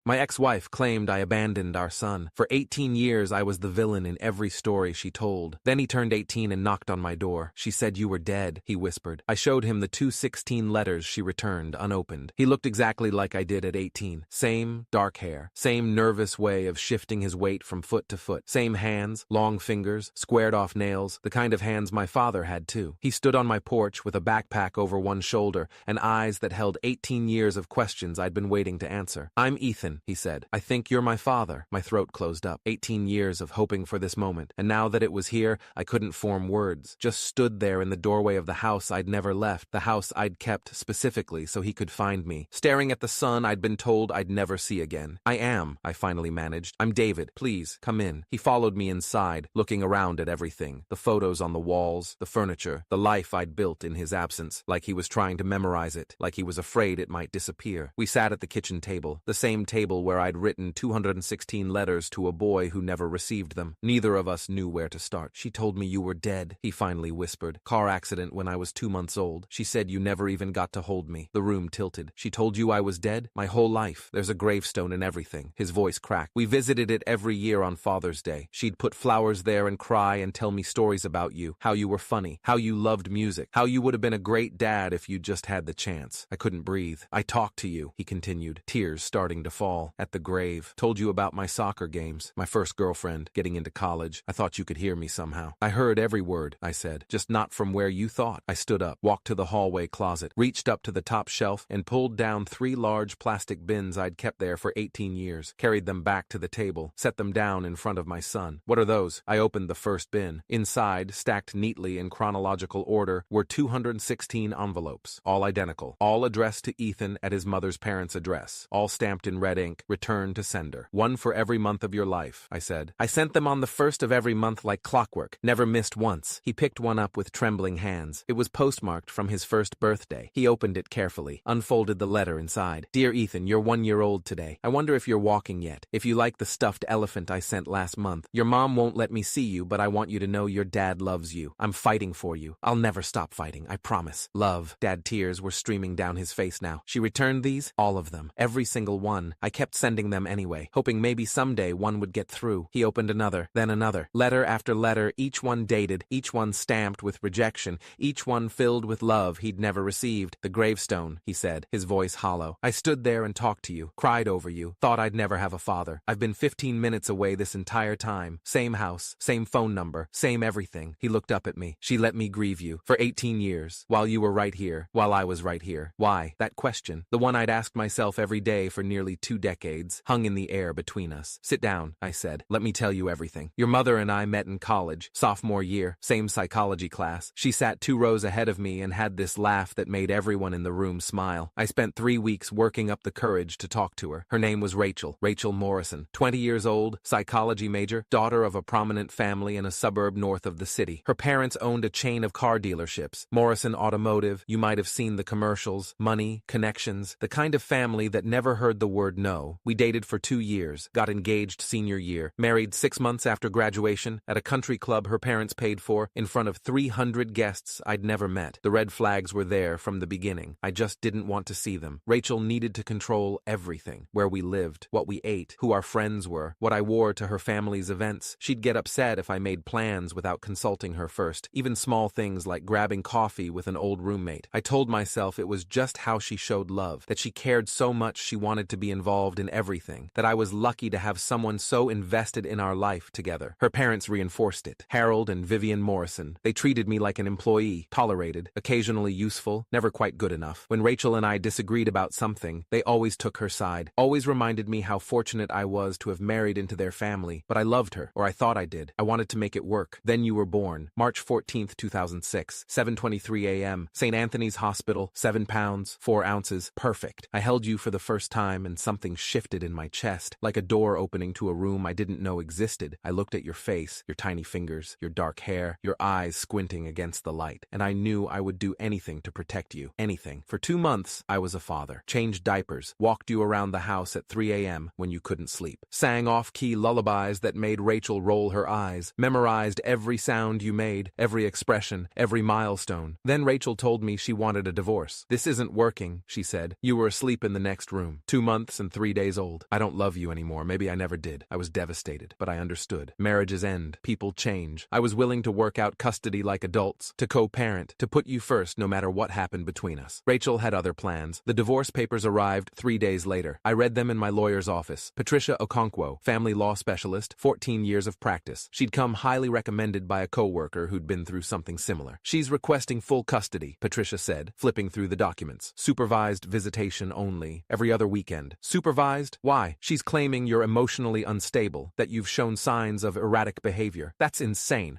My ex-wife claimed I abandoned our son. For 18 years I was the villain in every story she told. Then he turned 18 and knocked on my door. She said you were dead, he whispered. I showed him the 216 letters she returned unopened. He looked exactly like I did at 18. Same dark hair, same nervous way of shifting his weight from foot to foot, same hands, long fingers, squared off nails, the kind of hands my father had too. He stood on my porch with a backpack over one shoulder and eyes that held 18 years of questions I'd been waiting to answer. I'm Ethan, he said. I think you're my father. My throat closed up. 18 years of hoping for this moment, and now that it was here, I couldn't form words. Just stood there in the doorway of the house I'd never left, the house I'd kept specifically so he could find me, staring at the son I'd been told I'd never see again. I finally managed. I'm David. Please, come in. He followed me inside, looking around at everything. The photos on the walls, the furniture, the life I'd built in his absence, like he was trying to memorize it, like he was afraid it might disappear. We sat at the kitchen table, the same table where I'd written 216 letters to a boy who never received them. Neither of us knew where to start. She told me you were dead, he finally whispered. Car accident when I was 2 months old. She said you never even got to hold me. The room tilted. She told you I was dead? My whole life. There's a gravestone and everything. His voice cracked. We visited it every year on Father's Day. She'd put flowers there and cry and tell me stories about you, how you were funny, how you loved music, how you would have been a great dad if you just had the chance. I couldn't breathe. I talked to you, he continued, tears starting to fall. At the grave. Told you about my soccer games, my first girlfriend, getting into college. I thought you could hear me somehow. I heard every word, I said, just not from where you thought. I stood up, walked to the hallway closet, reached up to the top shelf, and pulled down 3 large plastic bins I'd kept there for 18 years, carried them back to the table, set them down in front of my son. What are those? I opened the first bin. Inside, stacked neatly in chronological order, were 216 envelopes, all identical, all addressed to Ethan at his mother's parents' address, all stamped in red ink, return to sender. One for every month of your life, I said. I sent them on the first of every month like clockwork, never missed once. He picked one up with trembling hands. It was postmarked from his first birthday. He opened it carefully, unfolded the letter inside. Dear Ethan, you're 1 year old today. I wonder if you're walking yet. If you like the stuffed elephant I sent last month. Your mom won't let me see you, but I want you to know your dad loves you. I'm fighting for you. I'll never stop fighting, I promise. Love. Dad, tears were streaming down his face now. She returned these? All of them. Every single one. I kept sending them anyway, hoping maybe someday one would get through. He opened another, then another. Letter after letter, each one dated, each one stamped with rejection, each one filled with love he'd never received. The gravestone, he said, his voice hollow. I stood there and talked to you, cried over you, thought I'd never have a father. I've been 15 minutes away this entire time. Same house, same phone number, same everything. He looked up at me. She let me grieve you for 18 years, while you were right here, while I was right here. Why? That question, the one I'd asked myself every day for nearly 2 decades, hung in the air between us. Sit down, I said. Let me tell you everything. Your mother and I met in college, sophomore year, same psychology class. She sat 2 rows ahead of me and had this laugh that made everyone in the room smile. I spent 3 weeks working up the courage to talk to her. Her name was Rachel Morrison, 20 years old, psychology major, daughter of a prominent family in a suburb north of the city. Her parents owned a chain of car dealerships, Morrison Automotive. You might have seen the commercials, money, connections, the kind of family that never heard the word no. We dated for 2 years, got engaged senior year, married 6 months after graduation at a country club her parents paid for in front of 300 guests I'd never met. The red flags were there from the beginning. I just didn't want to see them. Rachel needed to control everything, where we lived, what we ate, who our friends were, what I wore to her family's events. She'd get upset if I made plans without consulting her first, even small things like grabbing coffee with an old roommate. I told myself it was just how she showed love, that she cared so much she wanted to be involved in everything, that I was lucky to have someone so invested in our life together. Her parents reinforced it. Harold and Vivian Morrison. They treated me like an employee, tolerated, occasionally useful, never quite good enough. When Rachel and I disagreed about something, they always took her side, always reminded me how fortunate I was to have married into their family, but I loved her, or I thought I did. I wanted to make it work. Then you were born, March 14th, 2006, 7:23 a.m., St. Anthony's Hospital, 7 pounds, 4 ounces, perfect. I held you for the first time and something shifted in my chest, like a door opening to a room I didn't know existed. I looked at your face, your tiny fingers, your dark hair, your eyes squinting against the light, and I knew I would do anything to protect you, anything. For 2 months, I was a father. Changed diapers, walked you around the house at 3 a.m. when you couldn't sleep, sang off-key lullabies that made Rachel roll her eyes, memorized every sound you made, every expression, every milestone. Then Rachel told me she wanted a divorce. This isn't working, she said. You were asleep in the next room. 2 months and 3 days old. I don't love you anymore. Maybe I never did. I was devastated, but I understood. Marriages end. People change. I was willing to work out custody like adults, to co-parent, to put you first no matter what happened between us. Rachel had other plans. The divorce papers arrived 3 days later. I read them in my lawyer's office. Patricia Okonkwo, family law specialist, 14 years of practice. She'd come highly recommended by a co-worker who'd been through something similar. She's requesting full custody, Patricia said, flipping through the documents. Supervised visitation only, every other weekend. Supervised? Why? She's claiming you're emotionally unstable, that you've shown signs of erratic behavior. That's insane.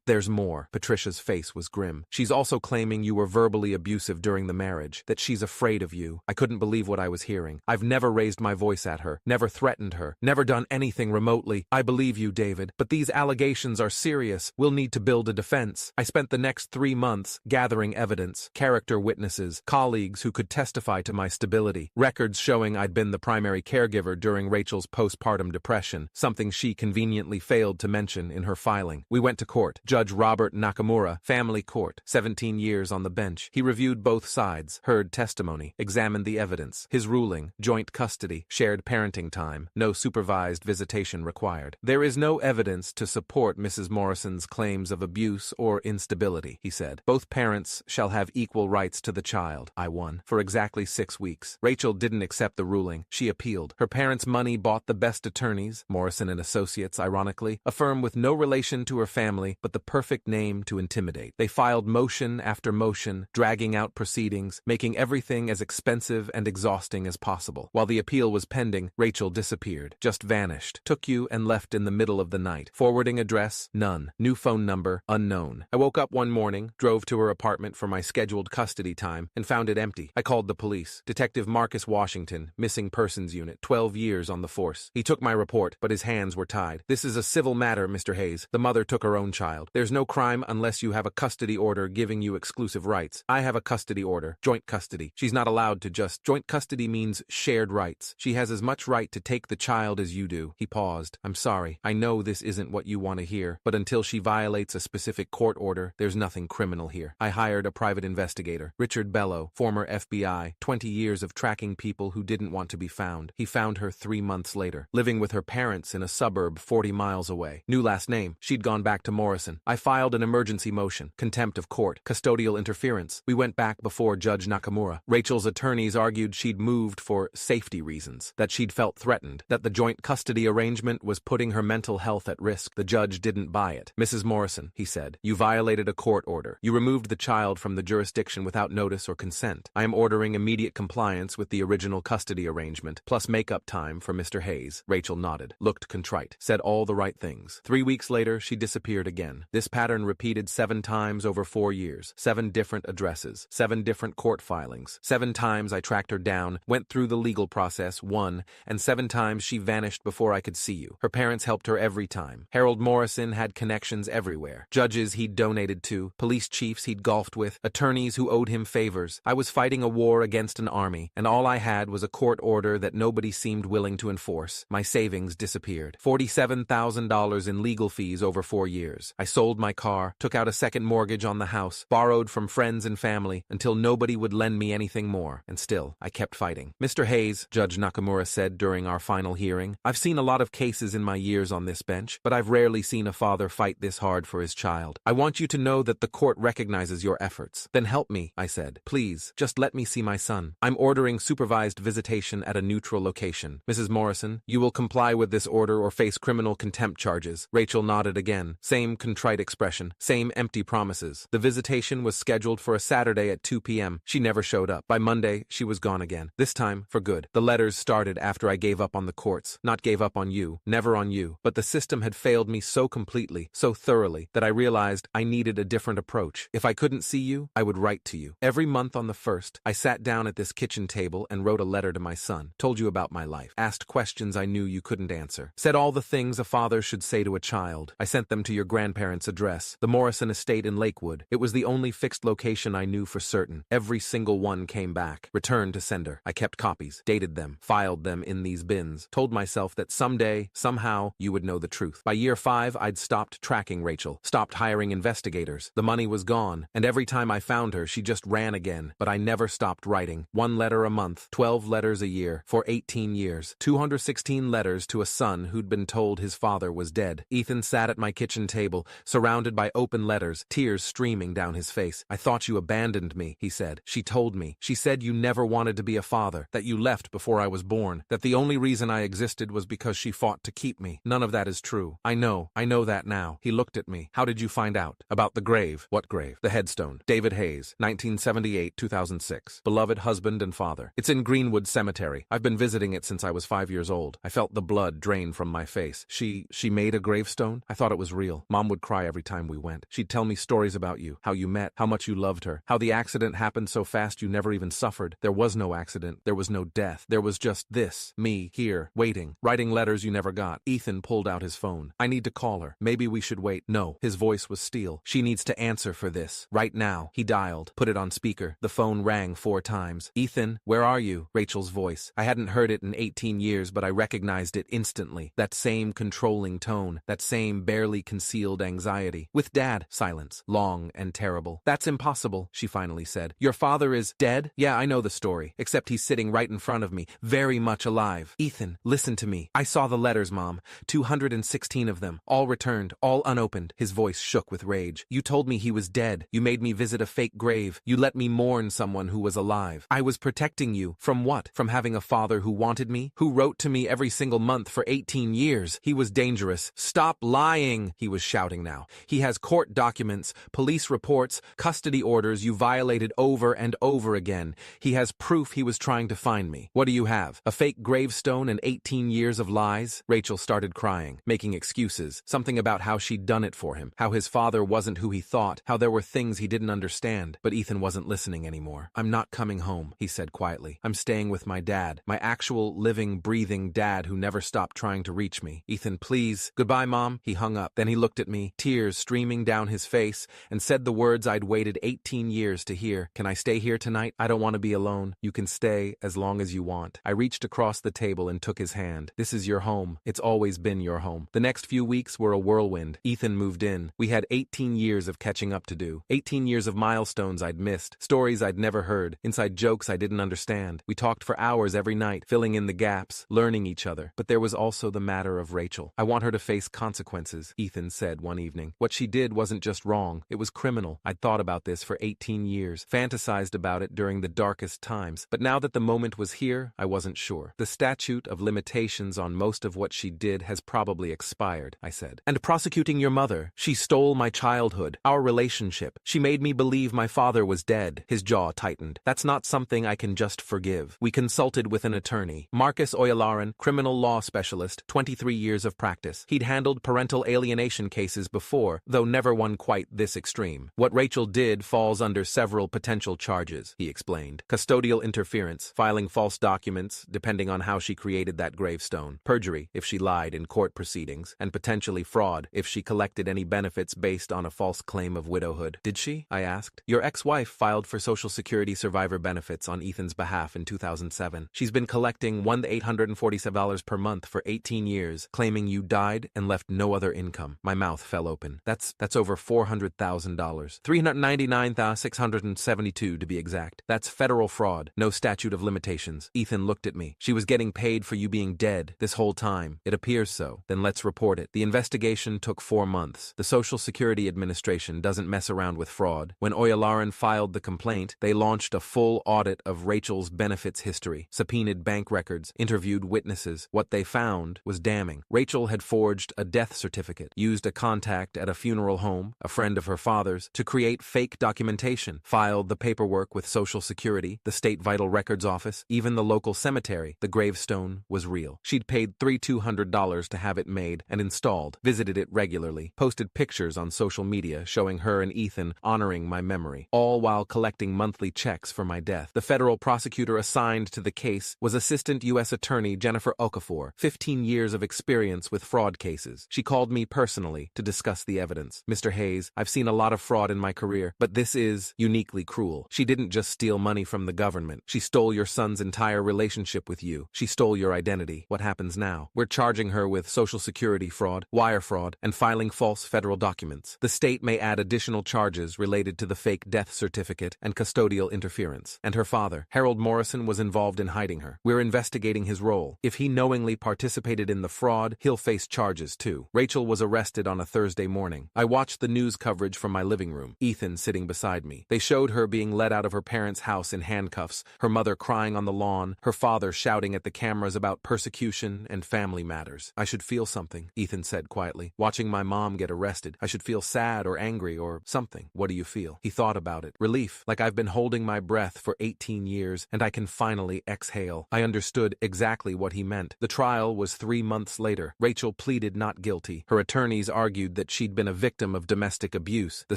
There's more. Patricia's face was grim. She's also claiming you were verbally abusive during the marriage, that she's afraid of you. I couldn't believe what I was hearing. I've never raised my voice at her, never threatened her, never done anything remotely. I believe you, David, but these allegations are serious. We'll need to build a defense. I spent the next 3 months gathering evidence, character witnesses, colleagues who could testify to my stability, records showing I'd been the primary caregiver during Rachel's postpartum depression, something she conveniently failed to mention in her filing. We went to court. Judge Robert Nakamura, family court, 17 years on the bench. He reviewed both sides, heard testimony, examined the evidence. His ruling: joint custody, shared parenting time, no supervised visitation required. There is no evidence to support Mrs. Morrison's claims of abuse or instability, he said. Both parents shall have equal rights to the child. I won. For exactly 6 weeks. Rachel didn't accept the ruling. She appealed. Her parents' money bought the best attorneys, Morrison and Associates, ironically, a firm with no relation to her family, but the perfect name to intimidate. They filed motion after motion, dragging out proceedings, making everything as expensive and exhausting as possible. While the appeal was pending, Rachel disappeared, just vanished, took you and left in the middle of the night. Forwarding address: none. New phone number: unknown. I woke up one morning, drove to her apartment for my scheduled custody time, and found it empty. I called the police. Detective Marcus Washington, Missing Persons Unit, 12 years on the force. He took my report, but his hands were tied. This is a civil matter, Mr. Hayes. The mother took her own child. There's no crime unless you have a custody order giving you exclusive rights. I have a custody order. Joint custody. She's not allowed to just... Joint custody means shared rights. She has as much right to take the child as you do. He paused. I'm sorry. I know this isn't what you want to hear, but until she violates a specific court order, there's nothing criminal here. I hired a private investigator, Richard Bello, former FBI, 20 years of tracking people who didn't want to be found. He found her 3 months later, living with her parents in a suburb 40 miles away. New last name. She'd gone back to Morrison. I filed an emergency motion, contempt of court, custodial interference. We went back before Judge Nakamura. Rachel's attorneys argued she'd moved for safety reasons, that she'd felt threatened, that the joint custody arrangement was putting her mental health at risk. The judge didn't buy it. Mrs. Morrison, he said, you violated a court order. You removed the child from the jurisdiction without notice or consent. I am ordering immediate compliance with the original custody arrangement, plus makeup time for Mr. Hayes. Rachel nodded, looked contrite, said all the right things. 3 weeks later, she disappeared again. This pattern repeated 7 times over 4 years, 7 different addresses, 7 different court filings. 7 times I tracked her down, went through the legal process, won, and 7 times she vanished before I could see you. Her parents helped her every time. Harold Morrison had connections everywhere. Judges he'd donated to, police chiefs he'd golfed with, attorneys who owed him favors. I was fighting a war against an army, and all I had was a court order that nobody seemed willing to enforce. My savings disappeared. $47,000 in legal fees over 4 years. I sold my car, took out a second mortgage on the house, borrowed from friends and family, until nobody would lend me anything more. And still, I kept fighting. Mr. Hayes, Judge Nakamura said during our final hearing, I've seen a lot of cases in my years on this bench, but I've rarely seen a father fight this hard for his child. I want you to know that the court recognizes your efforts. Then help me, I said. Please, just let me see my son. I'm ordering supervised visitation at a neutral location. Mrs. Morrison, you will comply with this order or face criminal contempt charges. Rachel nodded again. Same contrite expression. Same empty promises. The visitation was scheduled for a Saturday at 2 p.m. She never showed up. By Monday, she was gone again. This time, for good. The letters started after I gave up on the courts. Not gave up on you. Never on you. But the system had failed me so completely, so thoroughly, that I realized I needed a different approach. If I couldn't see you, I would write to you. Every month on the 1st, I sat down at this kitchen table and wrote a letter to my son. Told you about my life. Asked questions I knew you couldn't answer. Said all the things a father should say to a child. I sent them to your grandparents' address, the Morrison estate in Lakewood. It was the only fixed location I knew for certain. Every single one came back. Returned to sender. I kept copies, dated them, filed them in these bins. Told myself that someday, somehow, you would know the truth. By year 5, I'd stopped tracking Rachel, stopped hiring investigators. The money was gone, and every time I found her, she just ran again. But I never stopped writing. 1 letter a month, 12 letters a year. year, for 18 years. 216 letters to a son who'd been told his father was dead. Ethan sat at my kitchen table, surrounded by open letters, tears streaming down his face. "I thought you abandoned me," he said. "She told me. She said you never wanted to be a father, that you left before I was born, that the only reason I existed was because she fought to keep me. None of that is true. I know that now." He looked at me. "How did you find out?" "About the grave." "What grave?" "The headstone. David Hayes, 1978-2006. Beloved husband and father. It's in Greenwood Cemetery. I've been visiting it since I was 5 years old. I felt the blood drain from my face. She made a gravestone? I thought it was real. Mom would cry every time we went. She'd tell me stories about you, how you met, how much you loved her, how the accident happened so fast you never even suffered. There was no accident. There was no death. There was just this, me, here, waiting, writing letters you never got." Ethan pulled out his phone. "I need to call her. Maybe we should wait." "No." His voice was steel. "She needs to answer for this. Right now." He dialed, put it on speaker. The phone rang 4 times. "Ethan, where are you?" Rachel's voice. I hadn't heard it in 18 years, but I recognized it instantly. That same controlling tone, that same barely concealed anxiety. "With Dad." Silence. Long and terrible. "That's impossible," she finally said. "Your father is dead?" "Yeah, I know the story. Except he's sitting right in front of me, very much alive." "Ethan, listen to me. I saw the letters, Mom. 216 of them. All returned, all unopened." His voice shook with rage. "You told me he was dead. You made me visit a fake grave. You let me mourn someone who was alive. I was protecting you. From what? From having a father who wanted me? Who wrote to me every single month for 18 years? He was dangerous. Stop lying," he was shouting now. "He has court documents, police reports, custody orders you violated over and over again. He has proof he was trying to find me. What do you have? A fake gravestone and 18 years of lies?" Rachel started crying, making excuses. Something about how she'd done it for him, how his father wasn't who he thought, how there were things he didn't understand. But Ethan wasn't listening anymore. "I'm not coming home," he said quietly. "I'm staying with my dad, my actual living, breathing dad who never stopped trying to reach me. Ethan, please." "Goodbye, Mom." He hung up. Then he looked at me, tears streaming down his face, and said the words I'd waited 18 years to hear. "Can I stay here tonight? I don't want to be alone." "You can stay as long as you want." I reached across the table and took his hand. "This is your home. It's always been your home." The next few weeks were a whirlwind. Ethan moved in. We had 18 years of catching up to do. 18 years of milestones I'd missed, stories I'd never heard, inside jokes I didn't understand. We talked for hours every night, filling in the gaps, learning each other. But there was also the matter of Rachel. "I want her to face consequences," Ethan said one evening. "What she did wasn't just wrong, it was criminal. I'd thought about this for 18 years, fantasized about it during the darkest times. But now that the moment was here, I wasn't sure. The statute of limitations on most of what she did has probably expired," I said. "And prosecuting your mother, she stole my childhood, our relationship. She made me believe my father was dead." His jaw tightened. "That's not something I can just forgive." We consulted with an attorney, Marcus Oyalaran, criminal law specialist, 23 years of practice. He'd handled parental alienation cases before, though never one quite this extreme. "What Rachel did falls under several potential charges," he explained. "Custodial interference, filing false documents, depending on how she created that gravestone, perjury if she lied in court proceedings, and potentially fraud if she collected any benefits based on a false claim of widowhood." "Did she?" I asked. "Your ex-wife filed for Social Security survivor benefits on Ethan's behalf in 2007. She's been collecting $1,847 per month for 18 years, claiming you died and left no other income." My mouth fell open. That's over $400,000. $399,672 to be exact. That's federal fraud, no statute of limitations. Ethan looked at me. "She was getting paid for you being dead this whole time." "It appears so." "Then let's report it." The investigation took 4 months. The Social Security Administration doesn't mess around with fraud. When Oyalaran filed the complaint, they launched a full audit of Rachel's benefits history, subpoenaed bank records, interviewed witnesses. What they found was damning. Rachel had forged a death certificate, used a contact at a funeral home, a friend of her father's, to create fake documentation, filed the paperwork with Social Security, the State Vital Records Office, even the local cemetery. The gravestone was real. She'd paid $3,200 to have it made and installed, visited it regularly, posted pictures on social media showing her and Ethan honoring my memory, all while collecting monthly checks for my death. The federal prosecutor assigned to the case was Assistant U.S. Attorney Jennifer Okafor, 15 years of experience with fraud cases. She called me personally to discuss the evidence. "Mr. Hayes, I've seen a lot of fraud in my career, but this is uniquely cruel. She didn't just steal money from the government. She stole your son's entire relationship with you. She stole your identity. What happens now? We're charging her with Social Security fraud, wire fraud, and filing false federal documents. The state may add additional charges related to the fake death certificate and custodial interference. And her father, Harold Morrison, was involved in hiding her. We're investigating his role. If he knowingly participated in the fraud, he'll face charges too. Rachel was arrested on a Thursday morning. I watched the news coverage from my living room, Ethan sitting beside me. They showed her being led out of her parents' house in handcuffs, her mother crying on the lawn, her father shouting at the cameras about persecution and family matters. I should feel something, Ethan said quietly. Watching my mom get arrested, I should feel sad or angry or something. What do you feel? He thought about it. Relief, like I've been holding my breath for 18 years and I can finally exhale. I understood exactly what he meant. The trial was 3 months later. Rachel pleaded not guilty. Her attorneys argued that she'd been a victim of domestic abuse, the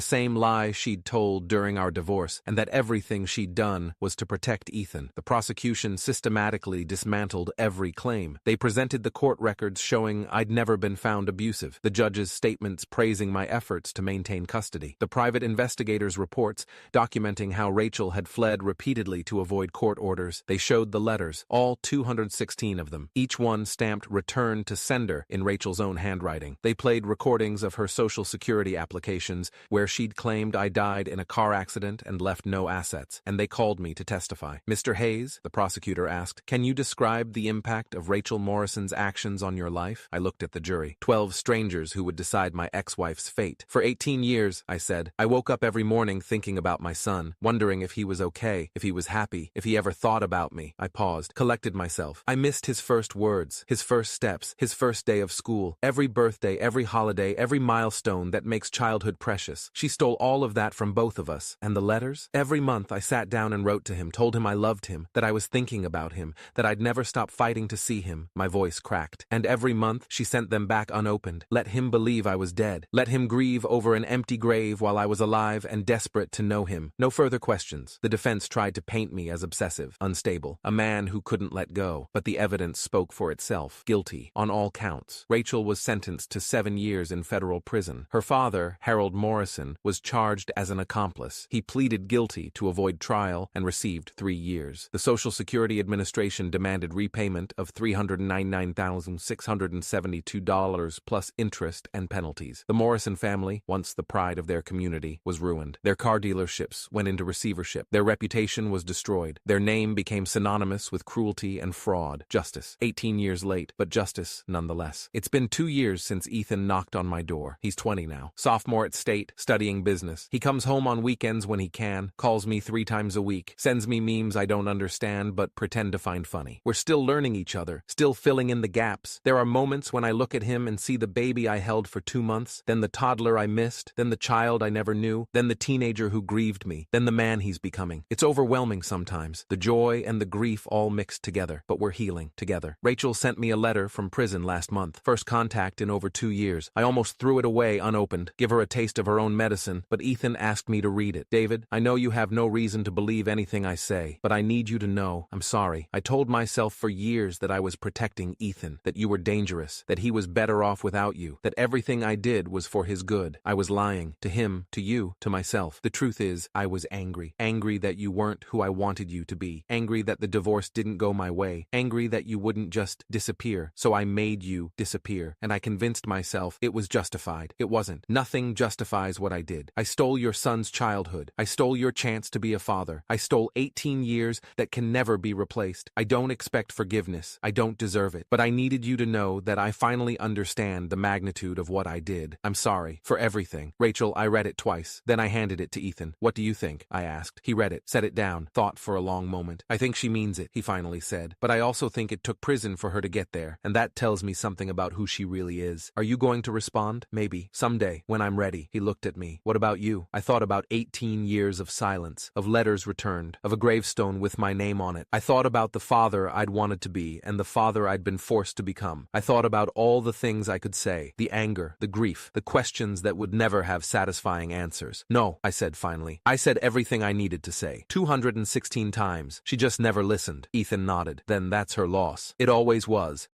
same lie she'd told during our divorce, and that everything she'd done was to protect Ethan. The prosecution systematically dismantled every claim. They presented the court records showing I'd never been found abusive, the judge's statements praising my efforts to maintain custody, the private investigators' reports documenting how Rachel had fled repeatedly to avoid court orders. They showed the letters, all 216 of them, each one stamped "Return to Sender" in Rachel's own handwriting. They played recordings of her Social Security applications where she'd claimed I died in a car accident and left no assets, and they called me to testify. Mr. Hayes, the prosecutor asked, can you describe the impact of Rachel Morrison's actions on your life? I looked at the jury. 12 strangers who would decide my ex-wife's fate. For 18 years, I said, I woke up every morning thinking about my son, wondering if he was okay, if he was happy, if he ever thought about me. I paused, collected myself. I missed his first words, his first steps, his first day of school, every birthday, every holiday, every milestone that makes childhood precious. She stole all of that from both of us. And the letters? Every month I sat down and wrote to him, told him I loved him, that I was thinking about him, that I'd never stop fighting to see him. My voice cracked. And every month she sent them back unopened. Let him believe I was dead. Let him grieve over an empty grave while I was alive and desperate to know him. No further questions. The defense tried to paint me as obsessive, unstable, a man who couldn't let go. But the evidence spoke for itself. Guilty on all counts. Rachel was sentenced to 7 years in federal prison. Her father, Harold Morrison, was charged as an accomplice. He pleaded guilty to avoid trial and received 3 years. The Social Security Administration demanded repayment of $399,672 plus interest and penalties. The Morrison family, once the pride of their community, was ruined. Their car dealerships went into receivership. Their reputation was destroyed. Their name became synonymous with cruelty and fraud. Justice. 18 years late, but justice nonetheless. It's been 2 years since Ethan knocked on my door. He's 20 now. Sophomore at State, studying business. He comes home on weekends when he can, calls me 3 times a week, sends me memes I don't understand but pretend to find funny. We're still learning each other, still filling in the gaps. There are moments when I look at him and see the baby I held for 2 months, then the toddler I missed, then the child I never knew, then the teenager who grieved me, then the man he's becoming. It's overwhelming sometimes, the joy and the grief all mixed together, but we're healing together. Rachel sent me a letter from prison last month, first contact in over 2 years. I almost threw it away unopened, give her a taste of her own medicine, but Ethan asked me to read it. David, I know you have no reason to believe anything I say, but I need you to know I'm sorry. I told myself for years that I was protecting Ethan, that you were dangerous, that he was better off without you, that everything I did was for his good. I was lying, to him, to you, to myself. The truth is, I was angry. Angry that you weren't who I wanted you to be. Angry that the divorce didn't go my way. Angry that you wouldn't just disappear. So I made you disappear, and I convinced myself it was justified. It wasn't. Nothing justifies what I did. I stole your son's childhood. I stole your chance to be a father. I stole 18 years that can never be replaced. I don't expect forgiveness. I don't deserve it. But I needed you to know that I finally understand the magnitude of what I did. I'm sorry for everything. Rachel, I read it twice. Then I handed it to Ethan. What do you think? I asked. He read it, set it down, thought for a long moment. I think she means it, he finally said. But I also think it took prison for her to get there, and that tells me something about who she really is. Are you going to respond? Maybe. Someday, when I'm ready. He looked at me. What about you? I thought about 18 years of silence, of letters returned, of a gravestone with my name on it. I thought about the father I'd wanted to be and the father I'd been forced to become. I thought about all the things I could say, the anger, the grief, the questions that would never have satisfying answers. No, I said finally. I said everything I needed to say. 216 times. She just never listened. Ethan nodded. Then that's her loss. It always was.